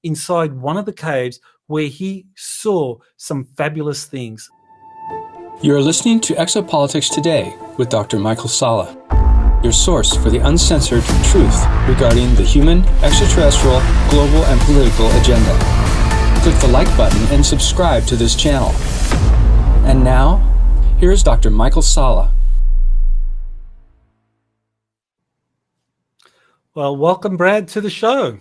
inside one of the caves where he saw some fabulous things. You're listening to Exo-politics Today with Dr. Michael Salla, your source for the uncensored truth regarding the human, extraterrestrial, global, and political agenda. Click the like button and subscribe to this channel. And now, here's Dr. Michael Salla. Well, welcome, Brad, to the show.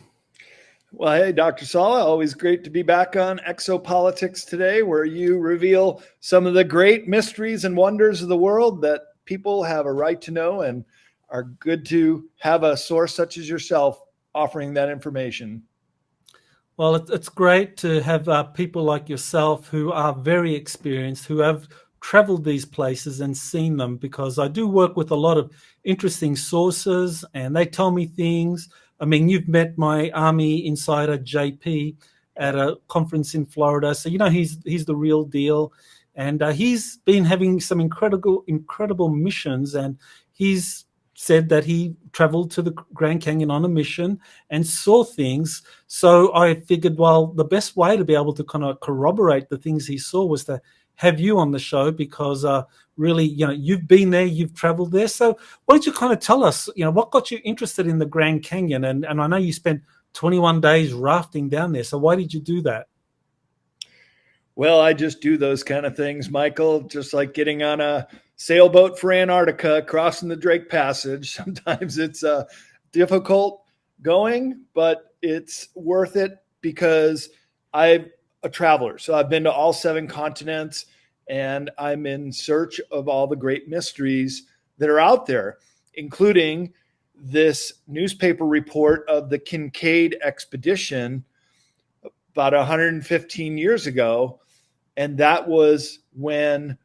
Well, hey, Dr. Salla, always great to be back on Exo-politics Today, where you reveal some of the great mysteries and wonders of the world that people have a right to know, and are good to have a source such as yourself offering that information. Well, it's great to have people like yourself who are very experienced, who have traveled these places and seen them, because I do work with a lot of interesting sources and they tell me things. I mean, you've met my Army insider, JP, at a conference in Florida. So, you know, he's the real deal. And he's been having some incredible missions. And he's said that he traveled to the Grand Canyon on a mission and saw things. So I figured, well, the best way to be able to kind of corroborate the things he saw was to have you on the show, because really, you know, you've been there, you've traveled there. So why don't you kind of tell us, you know, what got you interested in the Grand Canyon? And I know you spent 21 days rafting down there. So why did you do that? Well, I just do those kind of things, Michael, just like getting on a sailboat for Antarctica, crossing the Drake Passage. Sometimes it's difficult going, but it's worth it because I'm a traveler. So I've been to all 7 continents, and I'm in search of all the great mysteries that are out there, including this newspaper report of the Kincaid expedition about 115 years ago. And that was when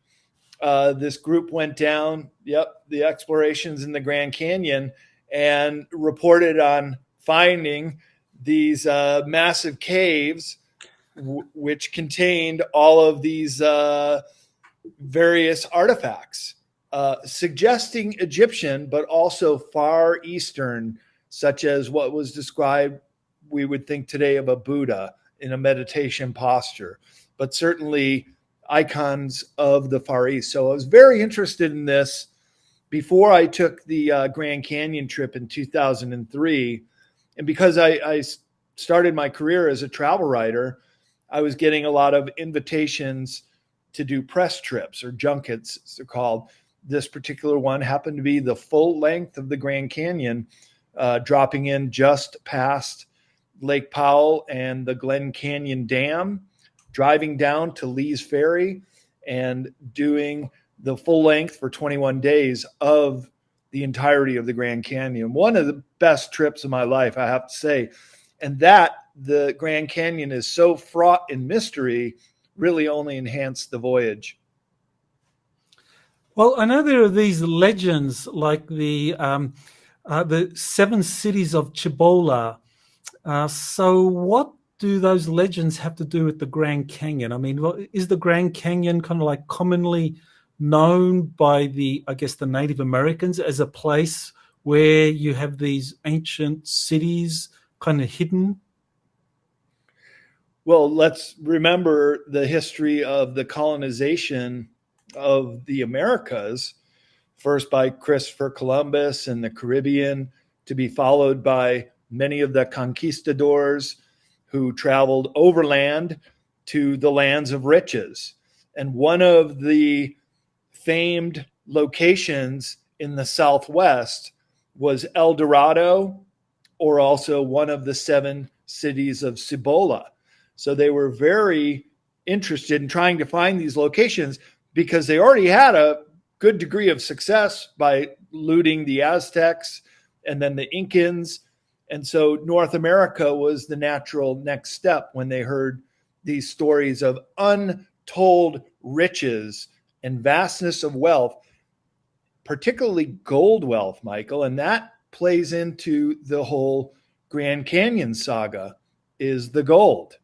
this group went down, the explorations in the Grand Canyon, and reported on finding these massive caves which contained all of these various artifacts, suggesting Egyptian, but also Far Eastern, such as what was described, we would think today, of a Buddha in a meditation posture, but certainly icons of the Far East. So I was very interested in this before I took the Grand Canyon trip in 2003. And because I started my career as a travel writer, I was getting a lot of invitations to do press trips, or junkets, as they're called. This particular one happened to be the full length of the Grand Canyon, dropping in just past Lake Powell and the Glen Canyon Dam, driving down to Lee's Ferry, and doing the full length for 21 days of the entirety of the Grand Canyon. One of the best trips of my life, I have to say. And that the Grand Canyon is so fraught in mystery really only enhanced the voyage. Well, I know there are these legends like the 7 cities of Cibola. So what do those legends have to do with the Grand Canyon? I mean, is the Grand Canyon kind of like commonly known by the Native Americans as a place where you have these ancient cities kind of hidden? Well, let's remember the history of the colonization of the Americas, first by Christopher Columbus and the Caribbean, to be followed by many of the conquistadors who traveled overland to the lands of riches. And one of the famed locations in the Southwest was El Dorado, or also one of the 7 cities of Cibola. So they were very interested in trying to find these locations because they already had a good degree of success by looting the Aztecs and then the Incans. And so North America was the natural next step when they heard these stories of untold riches and vastness of wealth, particularly gold wealth, Michael. And that plays into the whole Grand Canyon saga, is the gold.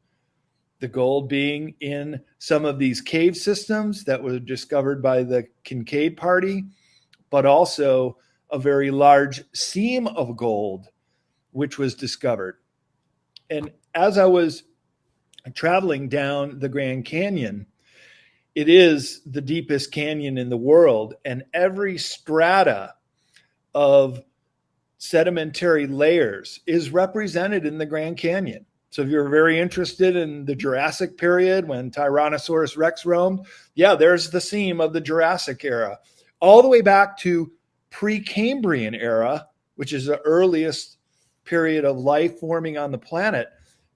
The gold being in some of these cave systems that were discovered by the Kincaid party, but also a very large seam of gold, which was discovered. And as I was traveling down the Grand Canyon, it is the deepest canyon in the world, and every strata of sedimentary layers is represented in the Grand Canyon. So if you're very interested in the Jurassic period when Tyrannosaurus Rex roamed, yeah, there's the seam of the Jurassic era, all the way back to Precambrian era, which is the earliest period of life forming on the planet.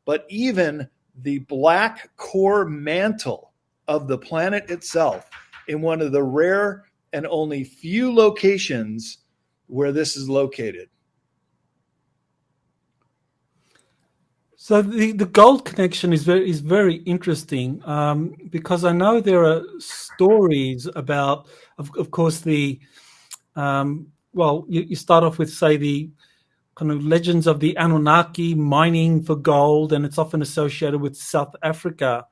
But even the black core mantle of the planet itself, in one of the rare and only few locations where this is located. So the gold connection is very interesting, because I know there are stories about, of course, the you start off with, say, the kind of legends of the Anunnaki mining for gold, and it's often associated with South Africa.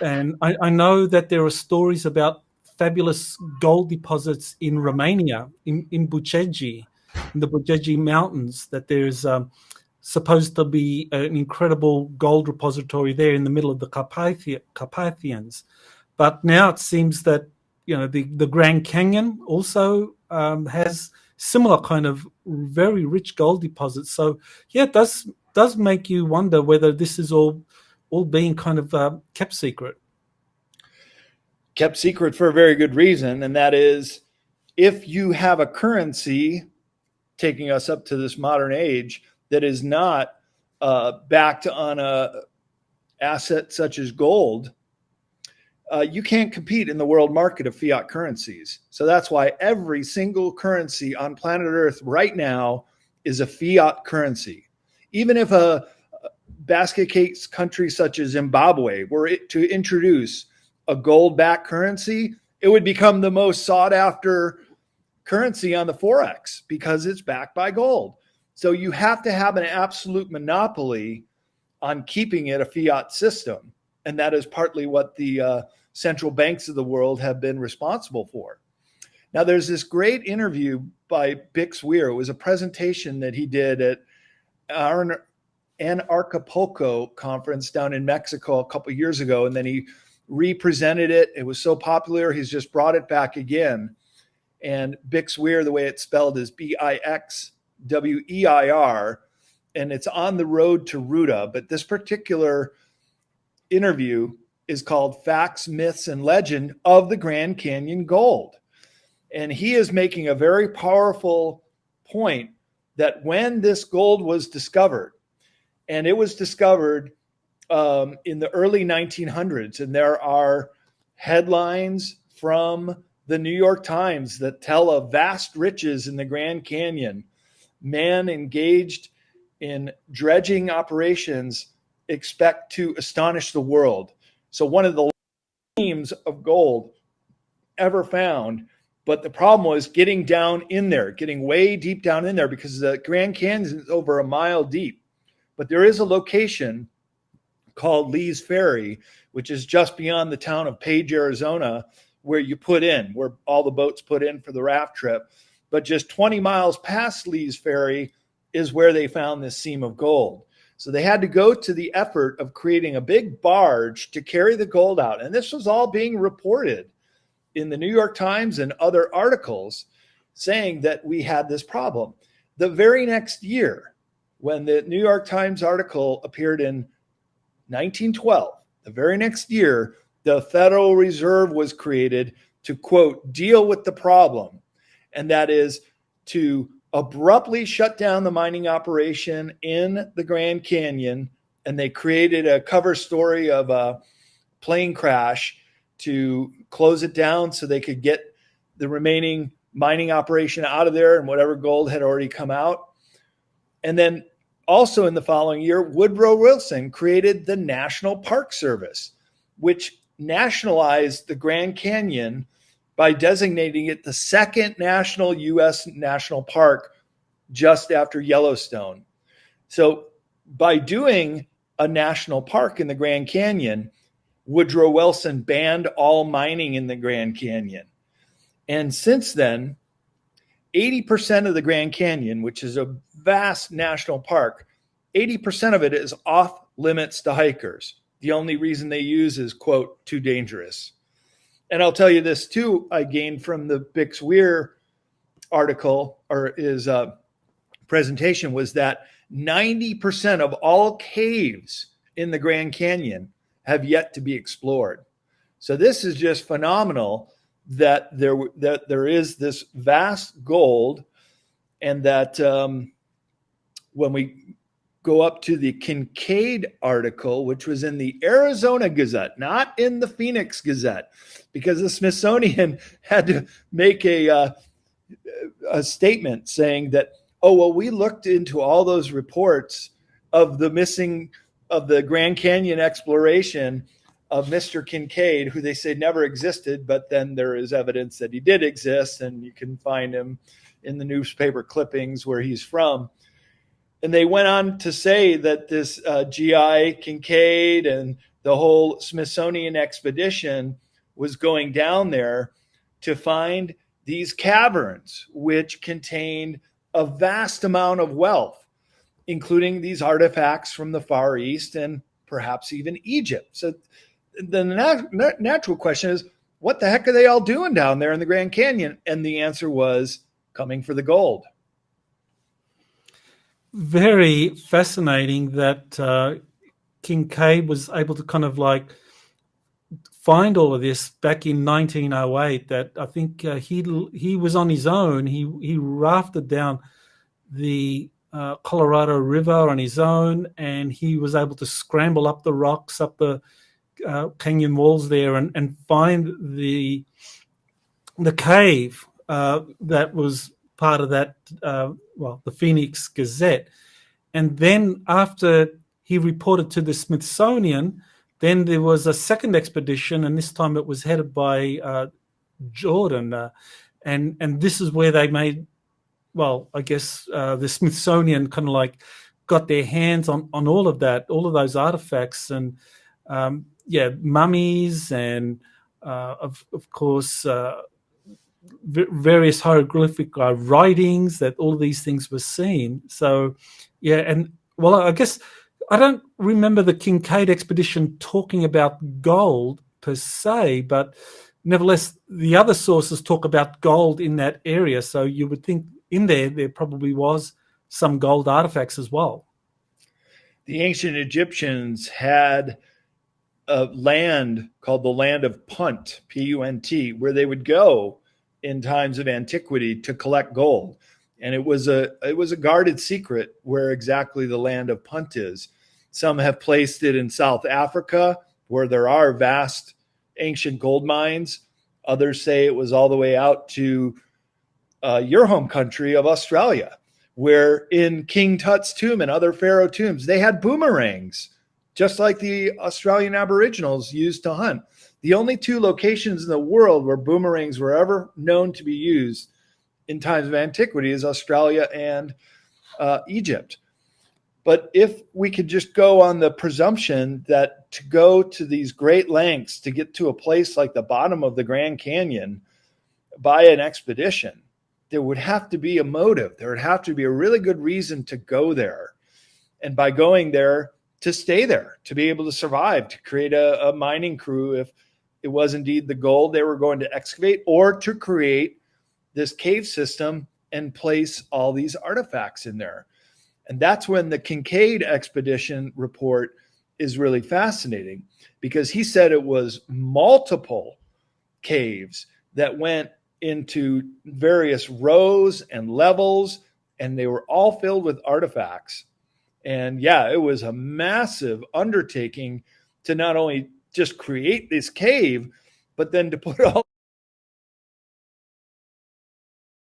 And I know that there are stories about fabulous gold deposits in Romania, in Bucegi, in the Bucegi Mountains, that there's supposed to be an incredible gold repository there in the middle of the Carpathians. But now it seems that, the Grand Canyon also has similar kind of very rich gold deposits. So yeah, it does make you wonder whether this is all being kind of kept secret. Kept secret for a very good reason, and that is, if you have a currency taking us up to this modern age that is not backed on a asset such as gold, you can't compete in the world market of fiat currencies. So that's why every single currency on planet Earth right now is a fiat currency. Even if a basket case country such as Zimbabwe were to introduce a gold-backed currency, it would become the most sought-after currency on the Forex because it's backed by gold. So you have to have an absolute monopoly on keeping it a fiat system. And that is partly what the central banks of the world have been responsible for. Now, there's this great interview by Bix Weir. It was a presentation that he did at Anarchapulco conference down in Mexico a couple of years ago, and then he represented it. It was so popular, he's just brought it back again. And Bix Weir, the way it's spelled, is Bixweir, and it's on the road to Ruta. But this particular interview is called Facts, Myths, and Legend of the Grand Canyon Gold. And he is making a very powerful point that when this gold was discovered, and it was discovered in the early 1900s, and there are headlines from the New York Times that tell of vast riches in the Grand Canyon. Man engaged in dredging operations expect to astonish the world. So one of the themes of gold ever found, but the problem was getting down in there, getting way deep down in there, because the Grand Canyon is over a mile deep. But there is a location called Lee's Ferry, which is just beyond the town of Page, Arizona, where you put in, where all the boats put in for the raft trip. But just 20 miles past Lee's Ferry is where they found this seam of gold. So they had to go to the effort of creating a big barge to carry the gold out. And this was all being reported in the New York Times and other articles saying that we had this problem. The very next year, when the New York Times article appeared in 1912, the very next year, the Federal Reserve was created to, quote, deal with the problem. And that is to abruptly shut down the mining operation in the Grand Canyon. And they created a cover story of a plane crash to close it down so they could get the remaining mining operation out of there and whatever gold had already come out. And then also in the following year, Woodrow Wilson created the National Park Service, which nationalized the Grand Canyon by designating it the second national U.S. national park just after Yellowstone. So by doing a national park in the Grand Canyon, Woodrow Wilson banned all mining in the Grand Canyon. And since then, 80% of the Grand Canyon, which is a vast national park, 80% of it is off limits to hikers. The only reason they use is, quote, too dangerous. And I'll tell you this too, I gained from the Bix Weir article, or his presentation, was that 90% of all caves in the Grand Canyon have yet to be explored. So this is just phenomenal that there is this vast gold, and that when we go up to the Kincaid article, which was in the Arizona Gazette, not in the Phoenix Gazette, because the Smithsonian had to make a statement saying that, oh, well, we looked into all those reports of the missing of the Grand Canyon exploration of Mr. Kincaid, who they say never existed, but then there is evidence that he did exist, and you can find him in the newspaper clippings where he's from. And they went on to say that this GI Kincaid and the whole Smithsonian expedition was going down there to find these caverns, which contained a vast amount of wealth, including these artifacts from the Far East and perhaps even Egypt. So the natural question is, what the heck are they all doing down there in the Grand Canyon? And the answer was coming for the gold. Very fascinating that Kincaid was able to kind of like find all of this back in 1908. That I think he was on his own. He rafted down the Colorado River on his own, and he was able to scramble up the rocks, up the canyon walls there, and find the cave that was part of that, the Phoenix Gazette. And then after he reported to the Smithsonian, then there was a second expedition, and this time it was headed by Jordan. And this is where they made, I guess the Smithsonian kind of like got their hands on all of that, all of those artifacts, and mummies, and of course various hieroglyphic writings, that all of these things were seen. So I guess I don't remember the Kincaid expedition talking about gold per se, but nevertheless the other sources talk about gold in that area, so you would think in there probably was some gold artifacts as well. The ancient Egyptians had a land called the land of Punt, P-U-N-T, where they would go in times of antiquity to collect gold. And it was a guarded secret where exactly the land of Punt is. Some have placed it in South Africa, where there are vast ancient gold mines. Others say it was all the way out to your home country of Australia, where in King Tut's tomb and other pharaoh tombs, they had boomerangs, just like the Australian Aboriginals used to hunt. The only two locations in the world where boomerangs were ever known to be used in times of antiquity is Australia and Egypt. But if we could just go on the presumption that to go to these great lengths to get to a place like the bottom of the Grand Canyon by an expedition, there would have to be a motive. There would have to be a really good reason to go there. And by going there, to stay there, to be able to survive, to create a mining crew if it was indeed the gold they were going to excavate, or to create this cave system and place all these artifacts in there. And that's when the Kincaid expedition report is really fascinating, because he said it was multiple caves that went into various rows and levels, and they were all filled with artifacts. And it was a massive undertaking to not only just create this cave, but then to put all.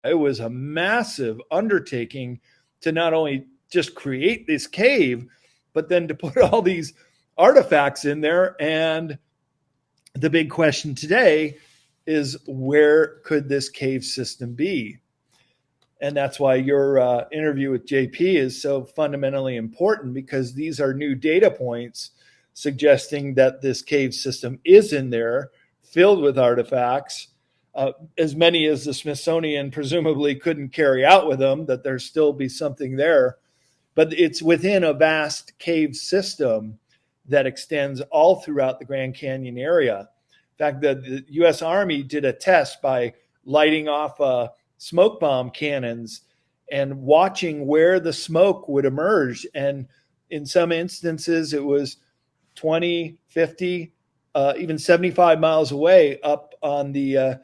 It was a massive undertaking to not only just create this cave, but then to put all these artifacts in there. And the big question today is, where could this cave system be? And that's why your interview with JP is so fundamentally important, because these are new data points suggesting that this cave system is in there, filled with artifacts, as many as the Smithsonian presumably couldn't carry out with them, that there still be something there. but it's within a vast cave system that extends all throughout the Grand Canyon area. In fact, the U.S. Army did a test by lighting off smoke bomb cannons and watching where the smoke would emerge. And in some instances, it was 20, 50, even 75 miles away up on the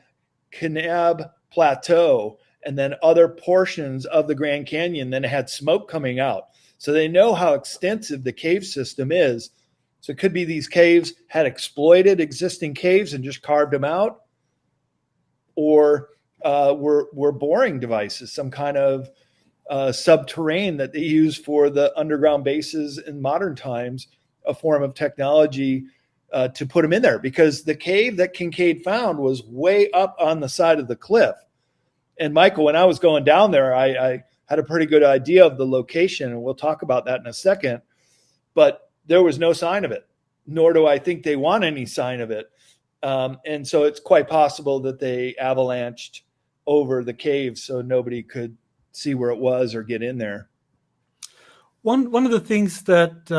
Kanab Plateau, and then other portions of the Grand Canyon, then it had smoke coming out. So they know how extensive the cave system is. So it could be these caves had exploited existing caves and just carved them out, or were boring devices, some kind of subterranean that they use for the underground bases in modern times, a form of technology to put them in there. Because the cave that Kincaid found was way up on the side of the cliff. And Michael, when I was going down there, I had a pretty good idea of the location, and we'll talk about that in a second. But there was no sign of it, nor do I think they want any sign of it. And so it's quite possible that they avalanched over the cave so nobody could see where it was or get in there. One of the things that